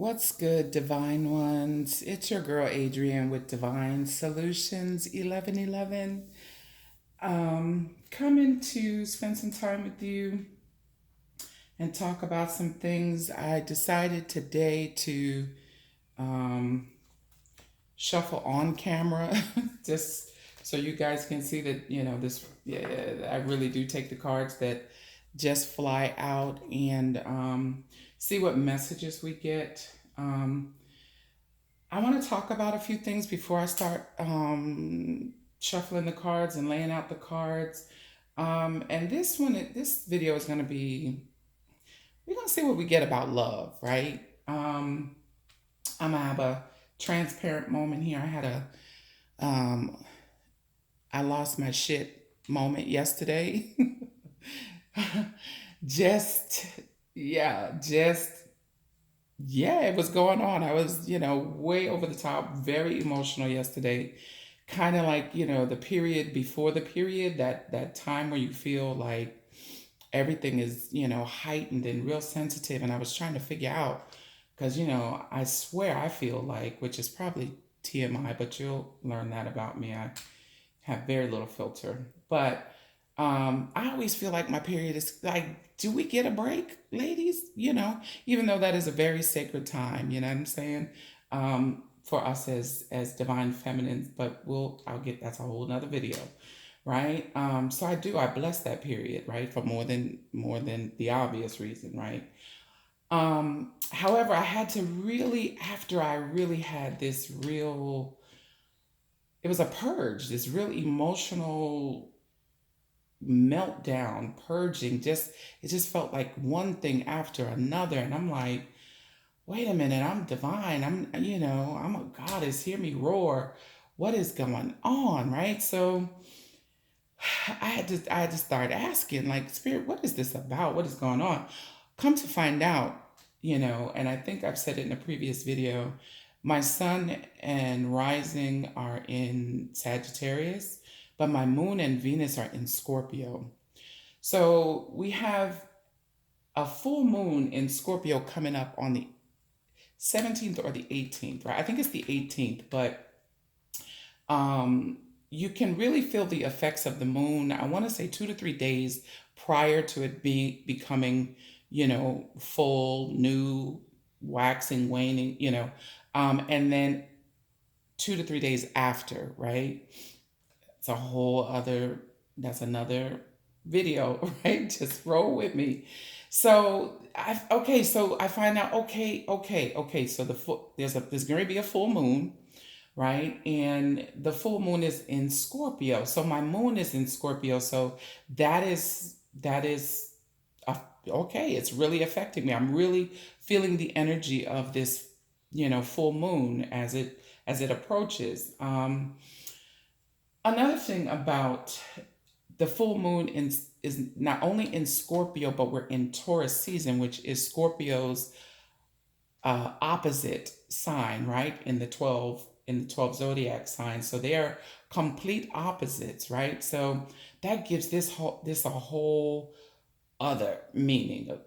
What's good, Divine Ones? It's your girl Adrienne with Divine Solutions 1111. Coming to spend some time with you and talk about some things. I decided today to um, shuffle on camera just so you guys can see that, this, yeah, I really do take the cards that just fly out and see what messages we get. I want to talk about a few things before I start shuffling the cards and laying out the cards. And this video is going to be, we're going to see what we get about love, right? I'm going to have a transparent moment here. Um, I lost my shit moment yesterday. just, yeah, just yeah, it was going on. I was, way over the top, very emotional yesterday. Kind of like, the period before the period, that time where you feel like everything is, heightened and real sensitive. And I was trying to figure out, because, I swear I feel like, which is probably TMI, but you'll learn that about me. I have very little filter. But I always feel like my period is like, do we get a break, ladies? Even though that is a very sacred time, you know what I'm saying? For us as divine feminines, but I'll get that's a whole nother video, right? So I bless that period, right? For more than the obvious reason, right? However, I had to really, after I really had this real, it was a purge, this real emotional meltdown, purging. It just felt like one thing after another, and I'm like, wait a minute, I'm divine. I'm a goddess. Hear me roar. What is going on, right? So I had to start asking, like, Spirit, what is this about? What is going on? Come to find out, and I think I've said it in a previous video. My sun and rising are in Sagittarius, but my moon and Venus are in Scorpio. So we have a full moon in Scorpio coming up on the 17th or the 18th, right? I think it's the 18th, but um, you can really feel the effects of the moon. I want to say 2 to 3 days prior to it becoming, full, new, waxing, waning, and then 2 to 3 days after, right? It's a whole other, that's another video, right? Just roll with me. So I find out, okay. So there's going to be a full moon, right? And the full moon is in Scorpio. So my moon is in Scorpio. So that is okay. It's really affecting me. I'm really feeling the energy of this, full moon as it approaches. Another thing about the full moon is not only in Scorpio, but we're in Taurus season, which is Scorpio's opposite sign, right? In the 12 zodiac signs. So they are complete opposites, right? So that gives this a whole other meaning,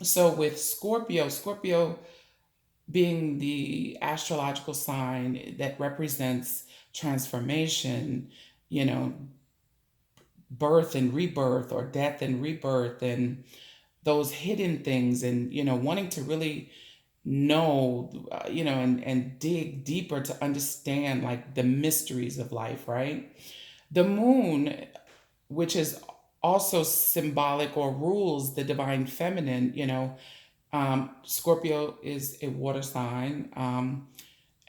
so with Scorpio being the astrological sign that represents transformation, you know, birth and rebirth, or death and rebirth, and those hidden things, and wanting to really know, and dig deeper to understand like the mysteries of life, right? The moon, which is also symbolic or rules the divine feminine, Scorpio is a water sign,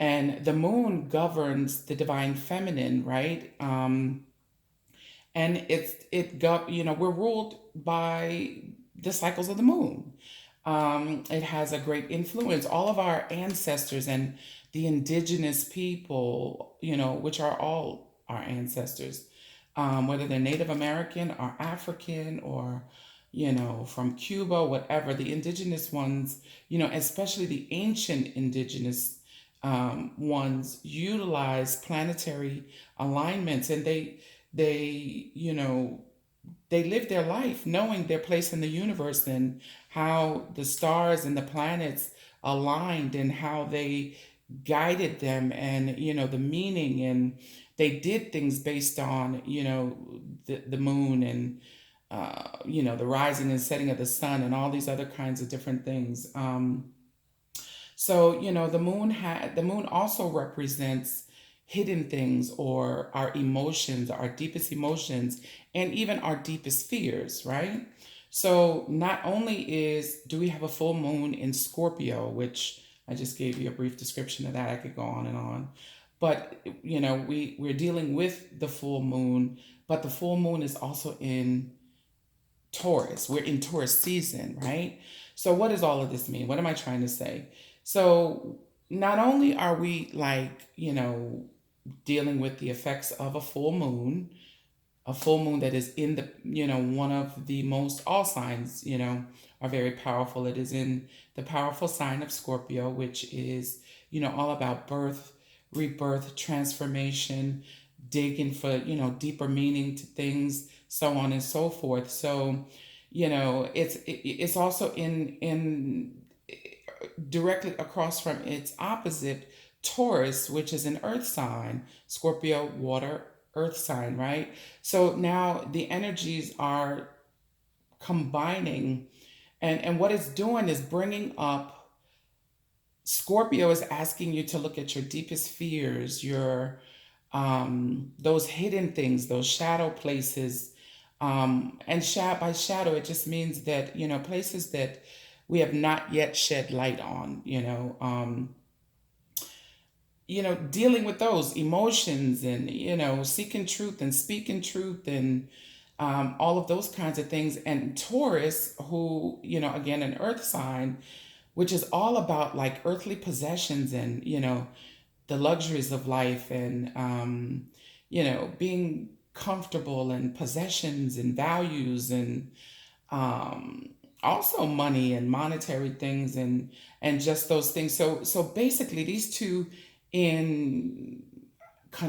and the moon governs the divine feminine, right? And we're ruled by the cycles of the moon. It has a great influence. All of our ancestors and the indigenous people, which are all our ancestors, whether they're Native American or African or, from Cuba, whatever, the indigenous ones, especially the ancient indigenous ones, utilize planetary alignments, and they they live their life knowing their place in the universe and how the stars and the planets aligned and how they guided them, and the meaning, and they did things based on the moon, and the rising and setting of the sun and all these other kinds of different things. So, the moon also represents hidden things, or our emotions, our deepest emotions, and even our deepest fears, right? So, not only do we have a full moon in Scorpio, which I just gave you a brief description of that. I could go on and on. But, we're dealing with the full moon, but the full moon is also in Taurus. We're in Taurus season, right? So, what does all of this mean? What am I trying to say? So, not only are we like, dealing with the effects of a full moon that is in the, one of the most, all signs, are very powerful. It is in the powerful sign of Scorpio, which is, all about birth, rebirth, transformation, digging for, deeper meaning to things, so on and so forth. So, it's also in directly across from its opposite, Taurus, which is an earth sign, Scorpio, water, earth sign, right? So now the energies are combining, and what it's doing is bringing up. Scorpio is asking you to look at your deepest fears, your those hidden things, those shadow places, and by shadow, it just means that places that we have not yet shed light on. Dealing with those emotions, and seeking truth and speaking truth, and all of those kinds of things. And Taurus, who again, an earth sign, which is all about like earthly possessions, and the luxuries of life, and being comfortable, and possessions and values, and um, also money and monetary things, and just those things. So basically, these two in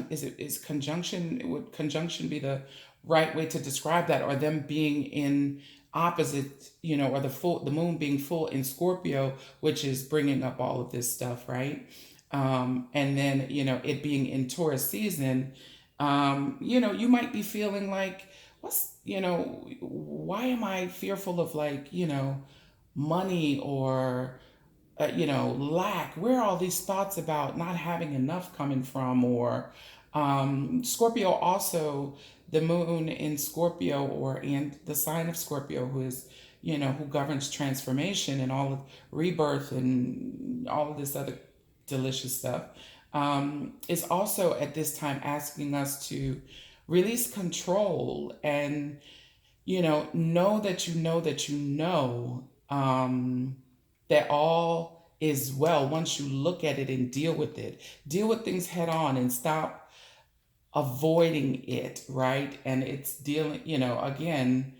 is conjunction, would conjunction be the right way to describe that, or them being in opposite, or the moon being full in Scorpio, which is bringing up all of this stuff, right? And then it being in Taurus season, you might be feeling like, why am I fearful of, like, money, or lack? Where are all these thoughts about not having enough coming from? Or Scorpio also, the moon in Scorpio, or in the sign of Scorpio, who is, who governs transformation and all of rebirth and all of this other delicious stuff, is also at this time asking us to release control, and know that that all is well once you look at it and deal with it. Deal with things head on and stop avoiding it, right? And it's dealing, again,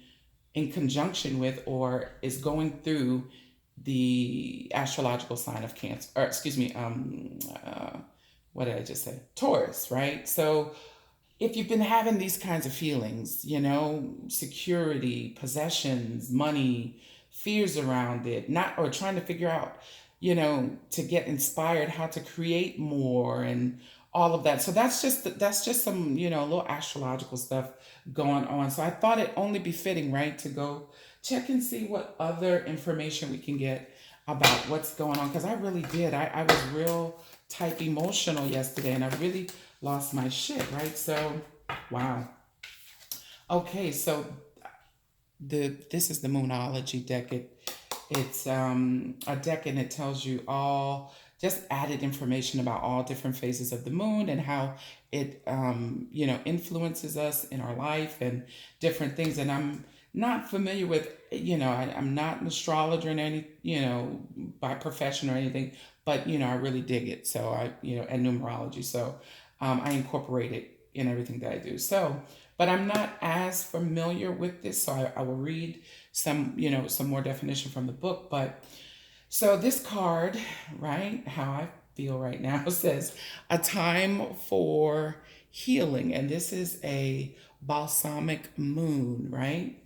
in conjunction with, or is going through the astrological sign of Cancer, or excuse me, what did I just say? Taurus, right? So if you've been having these kinds of feelings, security, possessions, money, fears around it, not, or trying to figure out, to get inspired how to create more, and all of that. So that's just some, little astrological stuff going on. So I thought it only be fitting, right, to go check and see what other information we can get about what's going on. Because I really did. I was real type emotional yesterday, and I really lost my shit, right? So, wow. Okay, so this is the Moonology deck. It's a deck, and it tells you all just added information about all different phases of the moon, and how it influences us in our life, and different things. And I'm not familiar with, I'm not an astrologer in any, by profession or anything, but I really dig it. So and numerology. So I incorporate it in everything that I do. So, but I'm not as familiar with this, so I will read some more definition from the book. But so this card, right, how I feel right now, says a time for healing, and this is a balsamic moon, right?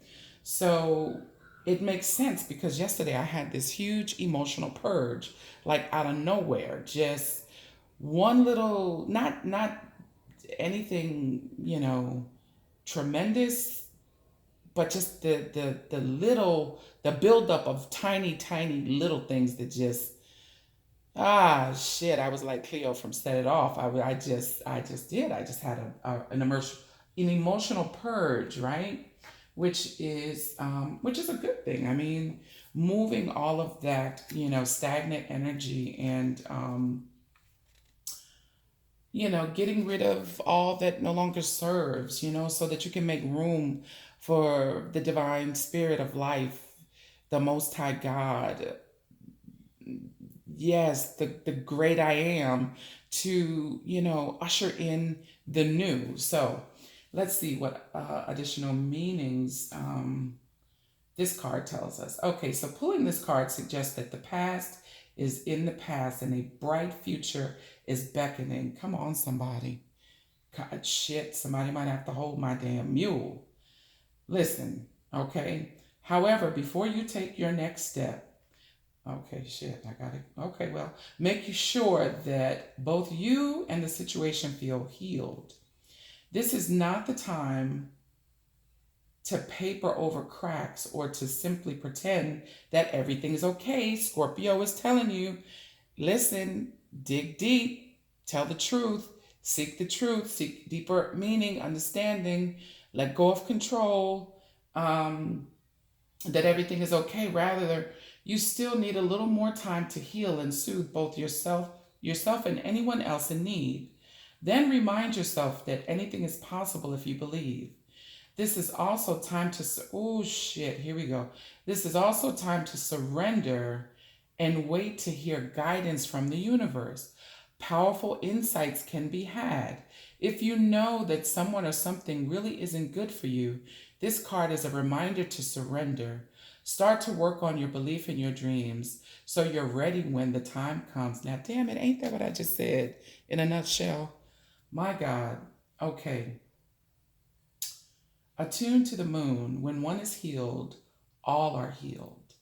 So it makes sense because yesterday I had this huge emotional purge, like out of nowhere. Just one little, not anything, tremendous, but just the little, the buildup of tiny, tiny little things that just, shit. I was like Cleo from Set It Off. I just did. I just had an emotional purge, right? Which is a good thing. I mean, moving all of that, stagnant energy and, getting rid of all that no longer serves, so that you can make room for the divine spirit of life, the Most High God, yes, the great I am, to, usher in the new. So let's see what additional meanings this card tells us. Okay, so pulling this card suggests that the past is in the past and a bright future is beckoning. Come on, somebody. God, shit, somebody might have to hold my damn mule. Listen, okay? However, before you take your next step, okay, shit, I got it. Okay, well, make sure that both you and the situation feel healed. This is not the time to paper over cracks or to simply pretend that everything is okay. Scorpio is telling you, listen, dig deep, tell the truth, seek deeper meaning, understanding, let go of control, that everything is okay. Rather, you still need a little more time to heal and soothe both yourself and anyone else in need. Then remind yourself that anything is possible if you believe. This is also time to, oh shit, here we go. This is also time to surrender and wait to hear guidance from the universe. Powerful insights can be had. If you know that someone or something really isn't good for you, this card is a reminder to surrender. Start to work on your belief in your dreams so you're ready when the time comes. Now, damn it, ain't that what I just said in a nutshell? My God. Okay. Attuned to the moon, when one is healed, all are healed.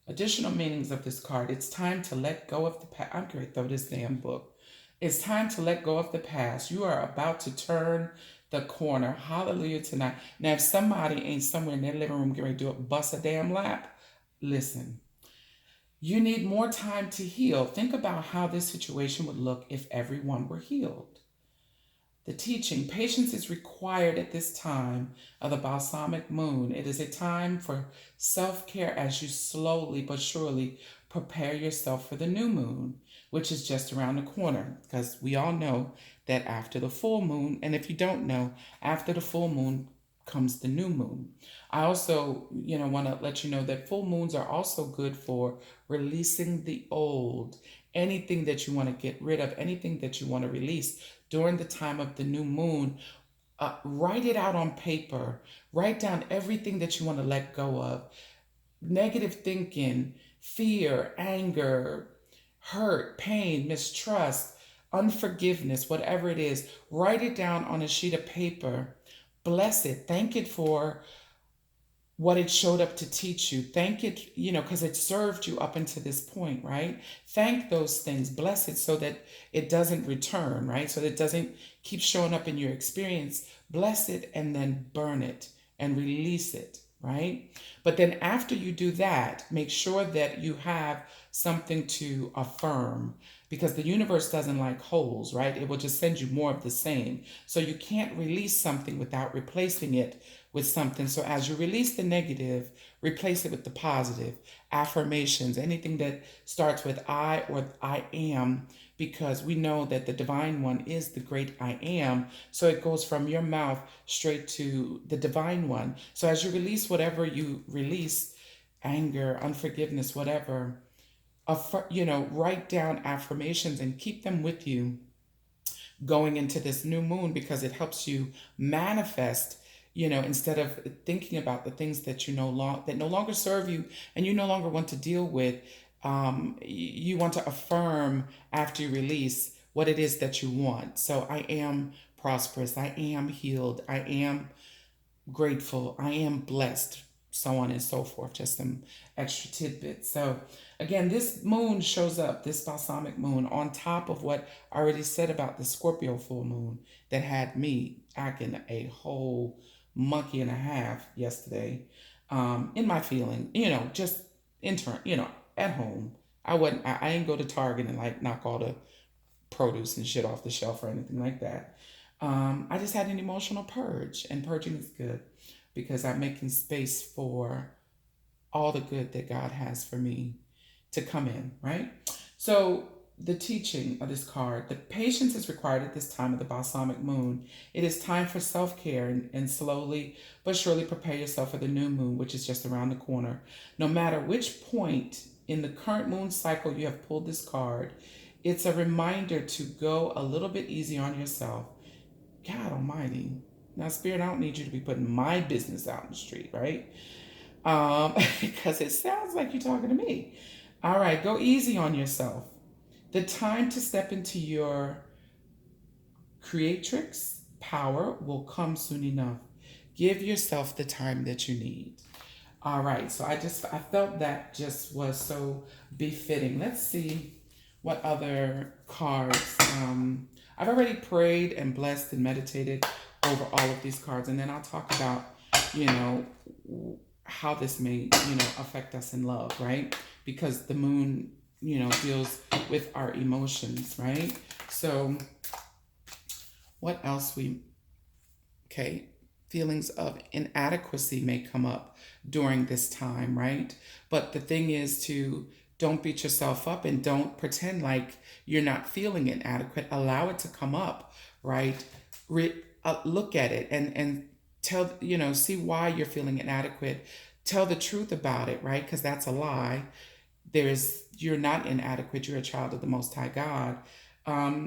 Additional meanings of this card. It's time to let go of the past. I'm going to throw this damn book. It's time to let go of the past. You are about to turn the corner. Hallelujah tonight. Now, if somebody ain't somewhere in their living room getting ready to do it, bust a damn lap, listen. You need more time to heal. Think about how this situation would look if everyone were healed. The teaching, patience is required at this time of the balsamic moon. It is a time for self-care as you slowly but surely prepare yourself for the new moon, which is just around the corner. Because we all know that after the full moon, and if you don't know, after the full moon comes the new moon. I also, want to let you know that full moons are also good for releasing the old, anything that you want to get rid of, anything that you want to release during the time of the new moon. Write it out on paper. Write down everything that you want to let go of. Negative thinking, fear, anger, hurt, pain, mistrust, unforgiveness, whatever it is. Write it down on a sheet of paper. Bless it. Thank it for what it showed up to teach you. Thank it, because it served you up until this point, right? Thank those things, bless it so that it doesn't return, right? So that it doesn't keep showing up in your experience. Bless it and then burn it and release it, right? But then after you do that, make sure that you have something to affirm because the universe doesn't like holes, right? It will just send you more of the same. So you can't release something without replacing it with something. So as you release the negative, replace it with the positive. Affirmations, anything that starts with I or I am, because we know that the divine one is the great I am. So it goes from your mouth straight to the divine one. So as you release whatever you release, anger, unforgiveness, whatever, write down affirmations and keep them with you going into this new moon because it helps you manifest, instead of thinking about the things that that no longer serve you and you no longer want to deal with. You want to affirm after you release what it is that you want. So I am prosperous. I am healed. I am grateful. I am blessed, so on and so forth. Just some extra tidbits. So, again, this moon shows up, this balsamic moon, on top of what I already said about the Scorpio full moon that had me acting a whole monkey and a half yesterday, in my feeling, just intern, at home. I didn't go to Target and like knock all the produce and shit off the shelf or anything like that. I just had an emotional purge, and purging is good because I'm making space for all the good that God has for me to come in, right? So, the teaching of this card, the patience is required at this time of the balsamic moon. It is time for self care, and slowly but surely prepare yourself for the new moon, which is just around the corner. No matter which point in the current moon cycle you have pulled this card, it's a reminder to go a little bit easy on yourself. God Almighty. Now, Spirit, I don't need you to be putting my business out in the street, right? Because it sounds like you're talking to me. All right, go easy on yourself. The time to step into your creatrix power will come soon enough. Give yourself the time that you need. All right, so I felt that just was so befitting. Let's see what other cards. I've already prayed and blessed and meditated over all of these cards, and then I'll talk about, you know, how this may, affect us in love, right? Because the moon, deals with our emotions, right? So, what else okay, feelings of inadequacy may come up during this time, right? But the thing is to don't beat yourself up and don't pretend like you're not feeling inadequate. Allow it to come up, right? Look at it and tell, see why you're feeling inadequate. Tell the truth about it, right? Because that's a lie. You're not inadequate. You're a child of the Most High God. Why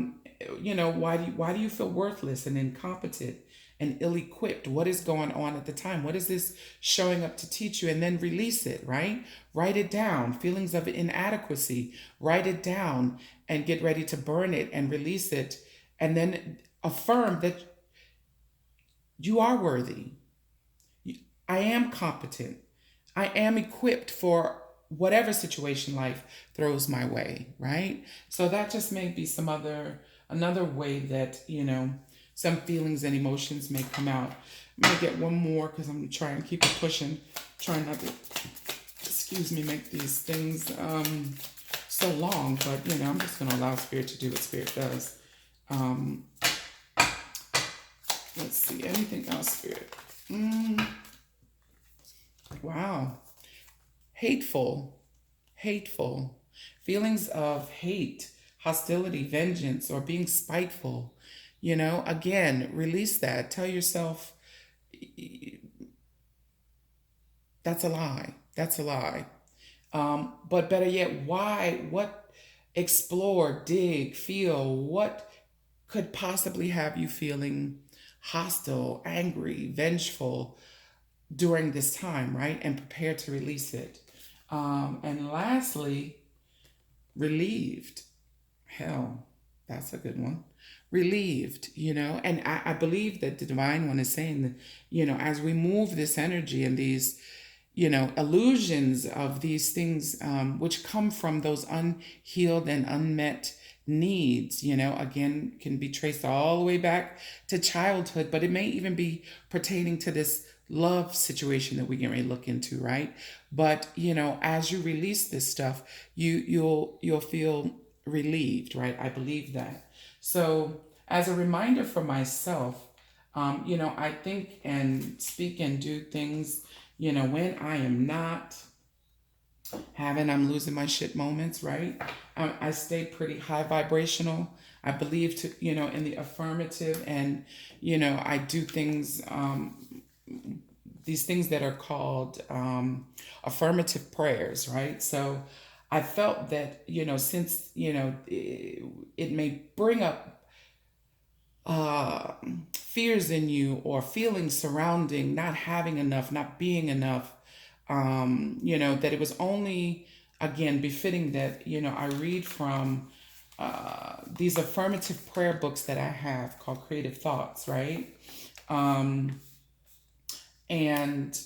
do you feel worthless and incompetent and ill-equipped? What is going on at the time? What is this showing up to teach you? And then release it, right? Write it down. Feelings of inadequacy. Write it down and get ready to burn it and release it. And then affirm that you are worthy. I am competent. I am equipped for whatever situation life throws my way, right? So that just may be another way that, some feelings and emotions may come out. I'm gonna get one more because I'm trying to keep it pushing, trying not to, make these things so long, but I'm just gonna allow Spirit to do what Spirit does. Let's see, anything else, Spirit? Wow. Hateful. Feelings of hate, hostility, vengeance, or being spiteful. Again, release that. Tell yourself that's a lie. That's a lie. But better yet, why? What? Explore, dig, feel. What could possibly have you feeling hostile, angry, vengeful during this time, right? And prepare to release it. And lastly, relieved. Hell, that's a good one. Relieved, and I believe that the Divine One is saying that, as we move this energy and these, illusions of these things, which come from those unhealed and unmet needs, again, can be traced all the way back to childhood, but it may even be pertaining to this love situation that we're going to look into, right? But as you release this stuff, you'll feel relieved, right? I believe that. So, as a reminder for myself, I think and speak and do things, when I am not I'm losing my shit moments, right? I stay pretty high vibrational. I believe in the affirmative, and, I do things, these things that are called affirmative prayers, right? So I felt that, since, it may bring up fears in you or feelings surrounding not having enough, not being enough, that it was only, again, befitting that, I read from these affirmative prayer books that I have called Creative Thoughts, right? Um, and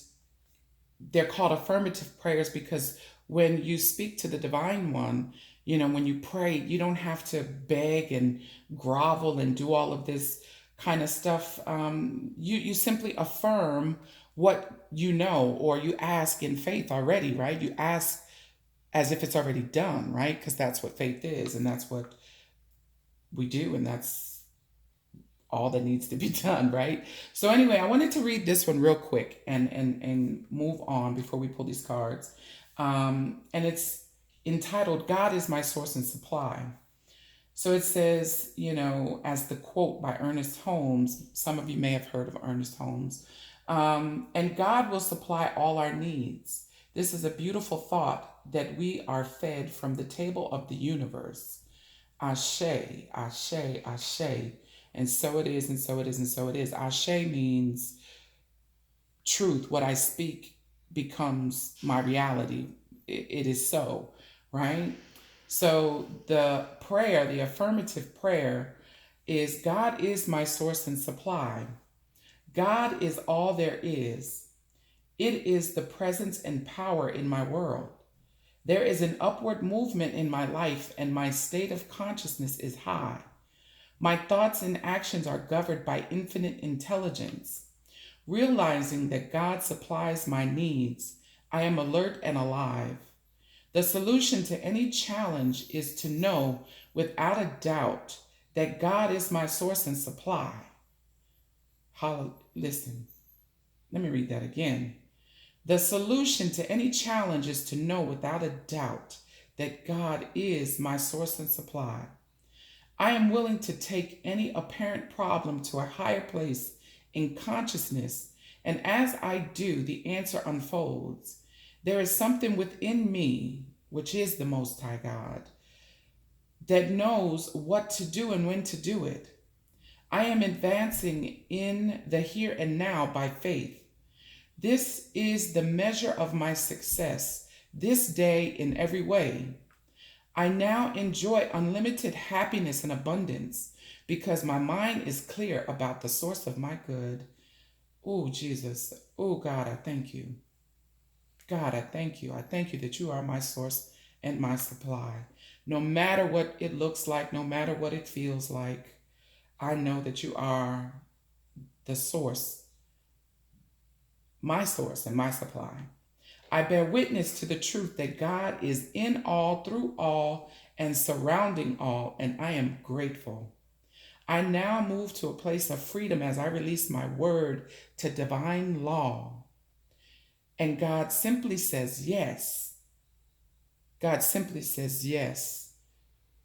they're called affirmative prayers because when you speak to the divine one, when you pray, you don't have to beg and grovel and do all of this kind of stuff. You simply affirm what you know, or you ask in faith already, right? You ask as if it's already done, right? Because that's what faith is, and that's what we do, and that's all that needs to be done, right? So anyway, I wanted to read this one real quick and move on before we pull these cards. And it's entitled "God is my source and supply." So it says, as the quote by Ernest Holmes. Some of you may have heard of Ernest Holmes. And God will supply all our needs. This is a beautiful thought, that we are fed from the table of the universe. Ashe, ashe, ashe. And so it is, and so it is, and so it is. Ashe means truth. What I speak becomes my reality. It is so, right? So the prayer, the affirmative prayer, is God is my source and supply. God is all there is. It is the presence and power in my world. There is an upward movement in my life, and my state of consciousness is high. My thoughts and actions are governed by infinite intelligence. Realizing that God supplies my needs, I am alert and alive. The solution to any challenge is to know without a doubt that God is my source and supply. Listen, let me read that again. The solution to any challenge is to know without a doubt that God is my source and supply. I am willing to take any apparent problem to a higher place in consciousness, and as I do, the answer unfolds. There is something within me, which is the Most High God, that knows what to do and when to do it. I am advancing in the here and now by faith. This is the measure of my success this day in every way. I now enjoy unlimited happiness and abundance because my mind is clear about the source of my good. Oh, Jesus. Oh, God, I thank you. God, I thank you. I thank you that you are my source and my supply. No matter what it looks like, no matter what it feels like, I know that you are the source, my source and my supply. I bear witness to the truth that God is in all, through all, and surrounding all, and I am grateful. I now move to a place of freedom as I release my word to divine law. And God simply says yes. God simply says yes.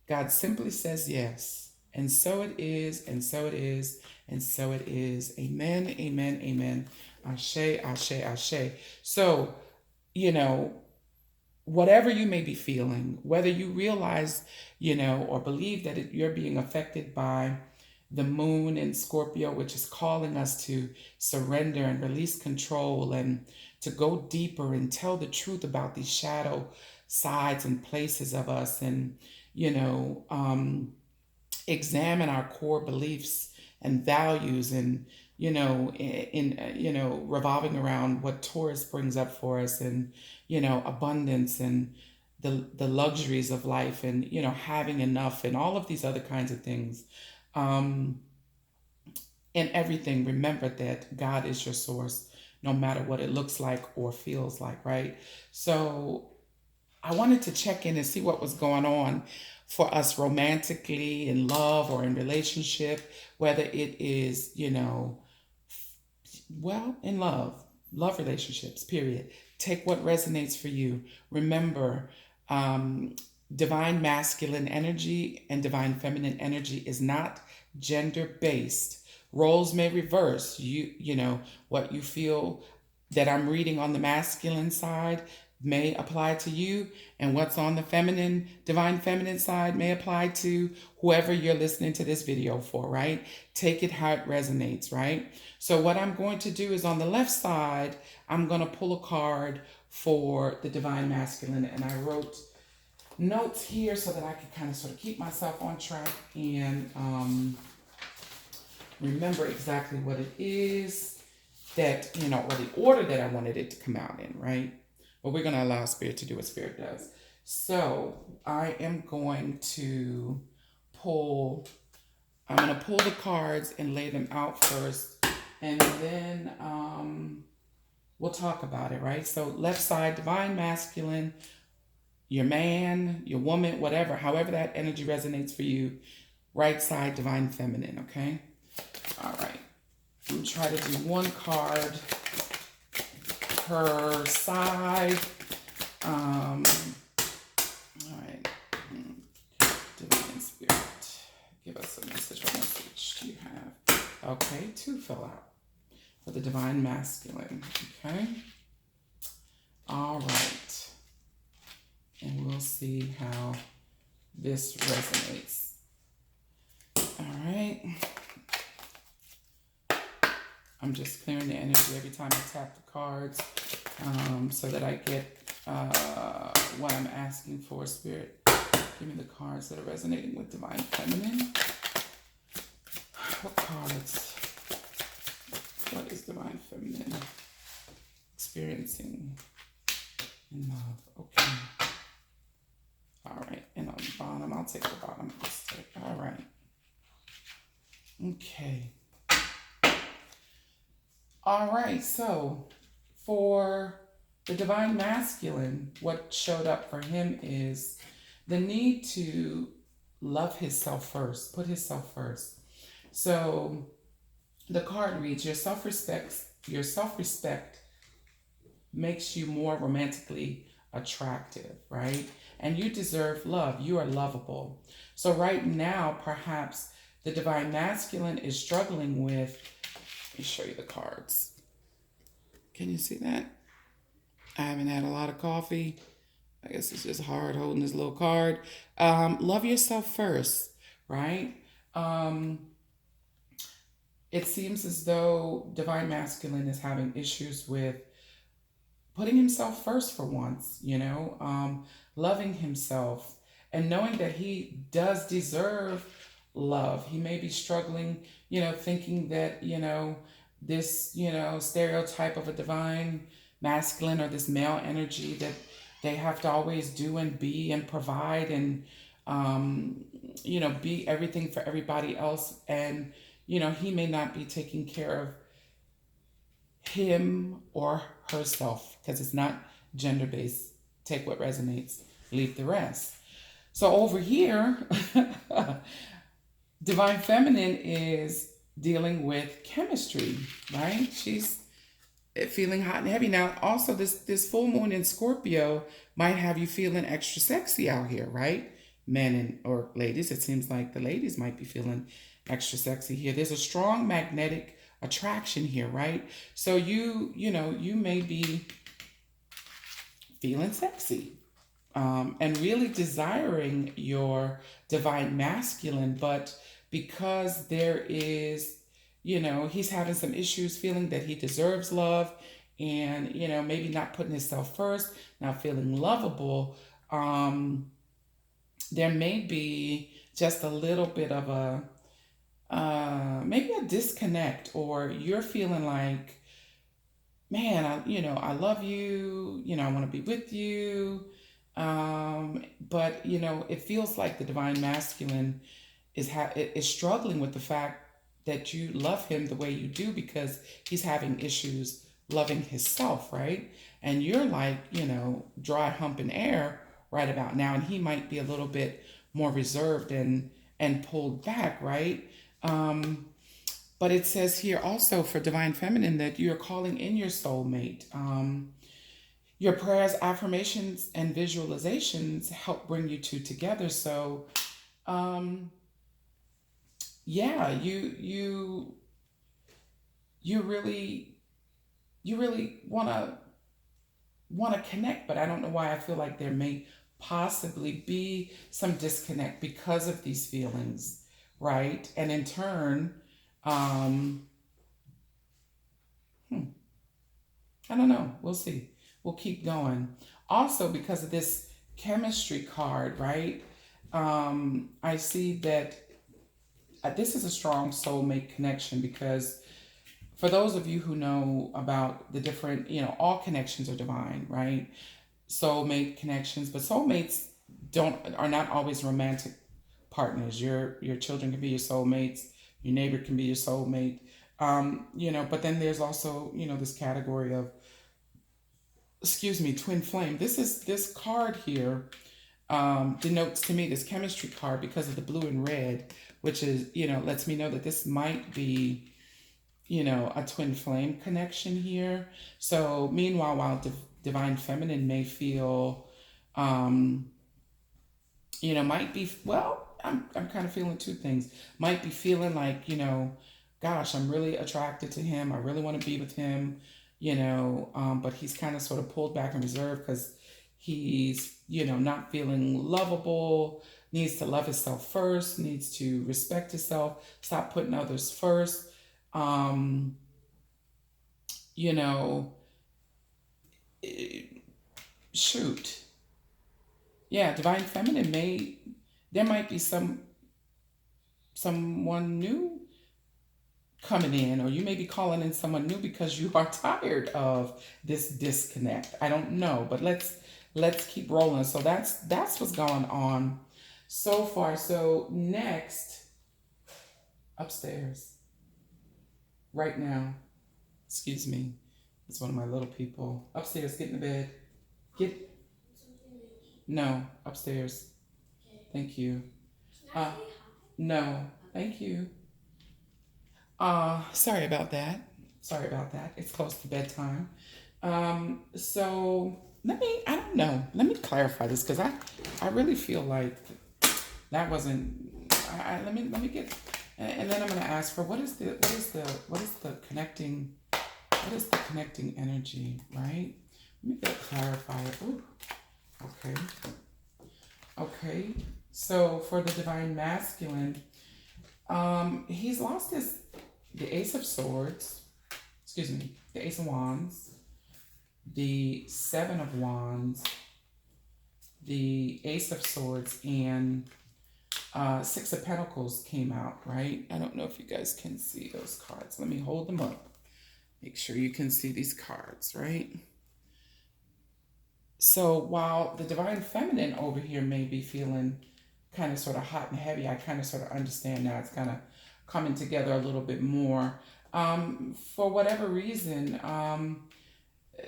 God simply says yes. And so it is, and so it is, and so it is. Amen, amen, amen. Ashe, ashe, ashe. So, whatever you may be feeling, whether you realize, or believe that you're being affected by the moon in Scorpio, which is calling us to surrender and release control and to go deeper and tell the truth about these shadow sides and places of us, and, examine our core beliefs and values, and revolving around what Taurus brings up for us, and abundance, and the luxuries of life, and having enough, and all of these other kinds of things. um in everything, remember that God is your source, no matter what it looks like or feels like, right? So I wanted to check in and see what was going on for us romantically, in love or in relationship, whether it is, in love relationships, period. Take what resonates for you. Remember, um, divine masculine energy and divine feminine energy is not gender based. Roles may reverse. What you feel that I'm reading on the masculine side may apply to you, and what's on the divine feminine side may apply to whoever you're listening to this video for, right? Take it how it resonates, right? So what I'm going to do is, on the left side, I'm going to pull a card for the divine masculine, and I wrote notes here so that I can kind of sort of keep myself on track and remember exactly what it is that, or the order that I wanted it to come out in, right? But we're going to allow Spirit to do what Spirit does. So I am going to pull, I'm going to pull the cards and lay them out first. And then we'll talk about it, right? So left side, divine masculine, your man, your woman, whatever, however that energy resonates for you. Right side, divine feminine, okay? All right. I'm going to try to do one card per side. All right. Divine Spirit, give us a message. What message do you have? Okay, 2 fell out for the divine masculine, okay? All right. And we'll see how this resonates. All right. I'm just clearing the energy every time I tap the cards so that I get what I'm asking for. Spirit, give me the cards that are resonating with divine feminine. What cards? What is divine feminine experiencing in love? Okay. All right. And on the bottom, I'll take the bottom of this deck. All right. Okay. All right, so for the divine masculine, what showed up for him is the need to love himself first, put himself first. So the card reads, your self-respect makes you more romantically attractive, right? And you deserve love. You are lovable. So right now, perhaps the divine masculine is struggling with, let me show you the cards. Can you see that? I haven't had a lot of coffee. I guess it's just hard holding this little card. Love yourself first, right? It seems as though divine masculine is having issues with putting himself first for once, loving himself and knowing that he does deserve love. He may be struggling, thinking that, this, stereotype of a divine masculine or this male energy that they have to always do and be and provide and, be everything for everybody else. And, he may not be taking care of him or herself because it's not gender based. Take what resonates, leave the rest. So over here, divine feminine is dealing with chemistry, right? She's feeling hot and heavy. Now, also this full moon in Scorpio might have you feeling extra sexy out here, right? Men or ladies, it seems like the ladies might be feeling extra sexy here. There's a strong magnetic attraction here, right? So you may be feeling sexy and really desiring your divine masculine, but because there is, he's having some issues feeling that he deserves love and, maybe not putting himself first, not feeling lovable, there may be just a little bit of maybe a disconnect, or you're feeling like, man, I love you, I want to be with you. But it feels like the divine masculine is struggling with the fact that you love him the way you do because he's having issues loving himself, right? And you're like, dry humping air right about now, and he might be a little bit more reserved and pulled back, right? But it says here also for divine feminine that you're calling in your soulmate. Your prayers, affirmations, and visualizations help bring you two together. So, yeah, you really want to connect, but I don't know why I feel like there may possibly be some disconnect because of these feelings, right? And in turn, I don't know. We'll see. We'll keep going. Also, because of this chemistry card, right? I see that this is a strong soulmate connection because for those of you who know about the different, all connections are divine, right? Soulmate connections, but soulmates don't are not always romantic partners. Your children can be your soulmates. Your neighbor can be your soulmate. But then there's also this category of, excuse me, twin flame. This card here denotes to me, this chemistry card, because of the blue and red, which is lets me know that this might be a twin flame connection here. So meanwhile, while divine feminine may feel um, might be, well, I'm kind of feeling two things. Might be feeling like, gosh, I'm really attracted to him. I really want to be with him, but he's kind of sort of pulled back and reserved because he's, not feeling lovable, needs to love himself first, needs to respect himself, stop putting others first. Um, you know, eh, Shoot. Yeah, divine feminine there might be someone new coming in, or you may be calling in someone new because you are tired of this disconnect. I don't know, but let's keep rolling. So that's what's going on so far. So next, upstairs right now. Excuse me. It's one of my little people. Upstairs, get in the bed. Get No, upstairs. Thank you. Uh no, thank you. Sorry about that. Sorry about that. It's close to bedtime. So I don't know. Let me clarify this because I really feel like that wasn't. Let me get, and then I'm gonna ask for what is the connecting energy, right? Let me get a clarifier. Ooh, okay, okay. So for the divine masculine, he's lost the Ace of Swords, excuse me, the Ace of Wands, the Seven of Wands, the Ace of Swords, and Six of Pentacles came out, right? I don't know if you guys can see those cards. Let me hold them up. Make sure you can see these cards, right? So while the divine feminine over here may be feeling kind of sort of hot and heavy, I kind of sort of understand now it's kind of coming together a little bit more. For whatever reason,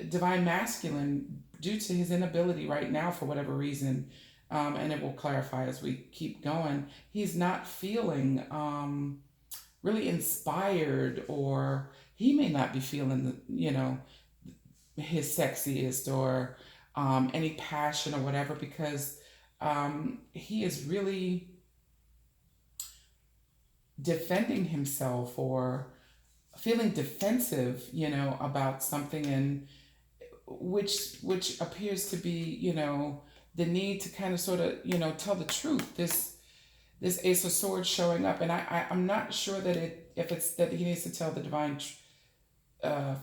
divine masculine, due to his inability right now, for whatever reason, and it will clarify as we keep going, he's not feeling really inspired, or he may not be feeling, his sexiest, or any passion or whatever, because he is really defending himself or feeling defensive, about something, and which appears to be, the need to kind of sort of, tell the truth. This Ace of Swords showing up, and I'm not sure that if it's that he needs to tell the divine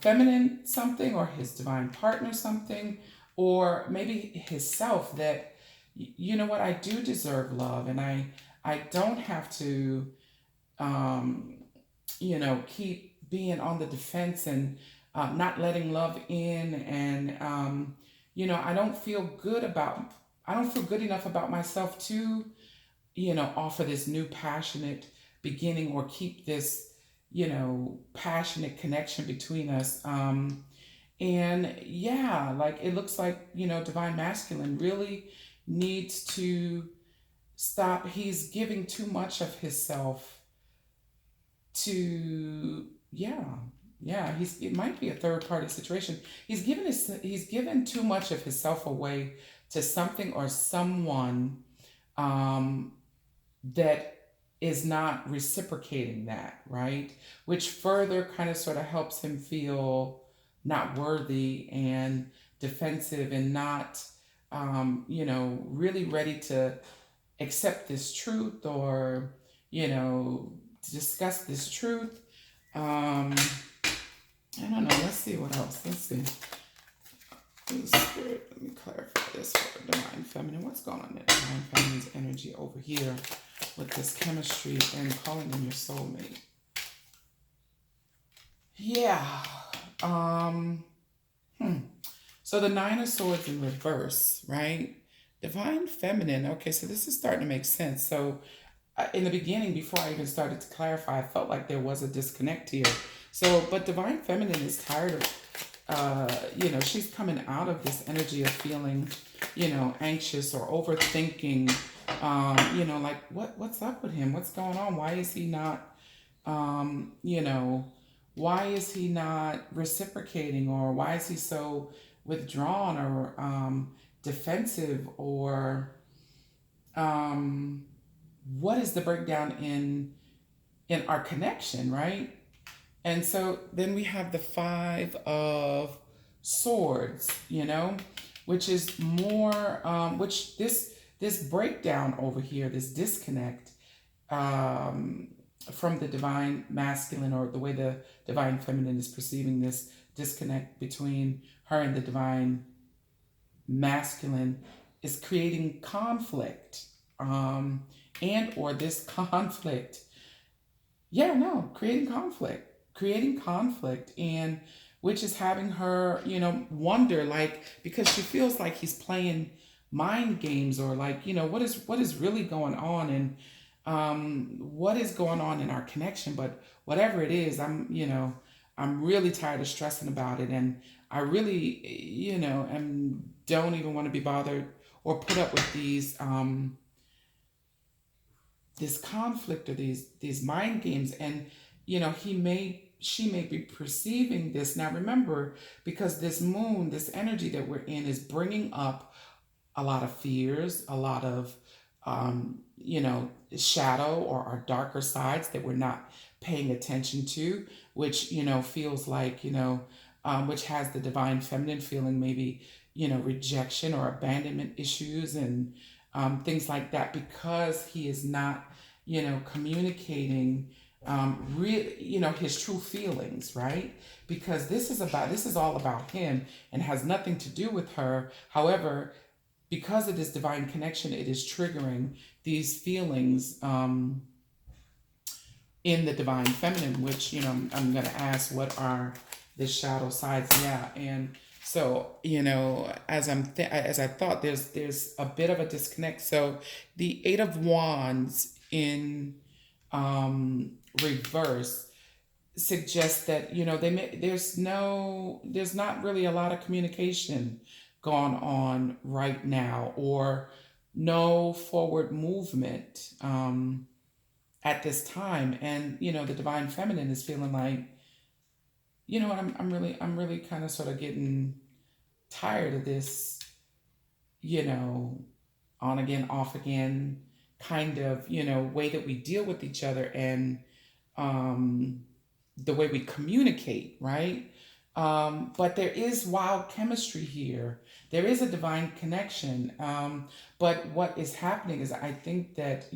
feminine something, or his divine partner something, or maybe himself, that you know what, I do deserve love, and I don't have to keep being on the defense, and not letting love in, and I don't feel good enough about myself to offer this new passionate beginning, or keep this passionate connection between us. And yeah, like it looks like divine masculine really needs to stop. He's giving too much of himself to, yeah, it might be a third party situation. He's given too much of himself away to something or someone um that is not reciprocating that, right? Which further kind of sort of helps him feel not worthy and defensive, and not really ready to accept this truth, or to discuss this truth. I don't know. Let's see what else. Let's see. Holy Spirit, let me clarify this for divine feminine. What's going on in divine feminine's energy over here with this chemistry and calling in your soulmate? Yeah. Um. Hmm. So the Nine of Swords in reverse, right? Divine feminine. Okay, so this is starting to make sense. So in the beginning, before I even started to clarify, I felt like there was a disconnect here. So, but divine feminine is tired of she's coming out of this energy of feeling, anxious or overthinking. Like what's up with him? What's going on? Why is he not, um, you know, why is he not reciprocating, or why is he so withdrawn or defensive, or um, what is the breakdown in our connection, right? And so then we have the Five of Swords, which is more, which this breakdown over here, this disconnect um, from the divine masculine, or the way the divine feminine is perceiving this disconnect between her and the divine masculine, is creating conflict, and or this conflict, yeah, no, creating conflict, and which is having her, wonder, like, because she feels like he's playing mind games, or like, what is really going on, and what is going on in our connection. But whatever it is, I'm really tired of stressing about it, and I really, and don't even want to be bothered or put up with this conflict, or these mind games. And she may be perceiving this now. Remember, because this moon, this energy that we're in, is bringing up a lot of fears, a lot of shadow, or our darker sides that we're not paying attention to, which feels like, which has the divine feminine feeling maybe, rejection or abandonment issues, and things like that, because he is not, communicating his true feelings, right? Because this is all about him and has nothing to do with her. However, because of this divine connection, it is triggering these feelings in the divine feminine, which, I'm going to ask, what are the shadow sides? Yeah. And so, as I thought, there's a bit of a disconnect. So the Eight of Wands in reverse suggests that, there's not really a lot of communication going on right now, or no forward movement at this time. And the divine feminine is feeling like, I'm really kind of sort of getting tired of this, you know on again, off again kind of, way that we deal with each other, and um the way we communicate, right? But there is wild chemistry here. There is a divine connection. But what is happening is, I think that,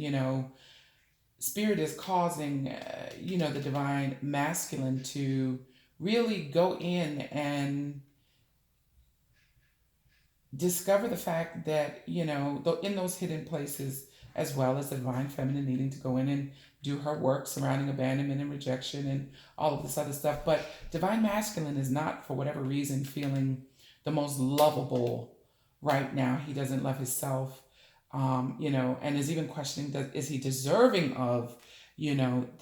Spirit is causing, the divine masculine to really go in and discover the fact that, in those hidden places, as well as the divine feminine needing to go in and do her work surrounding abandonment and rejection and all of this other stuff. But divine masculine is not, for whatever reason, feeling the most lovable right now. He doesn't love himself, and is even questioning, is he deserving of, you know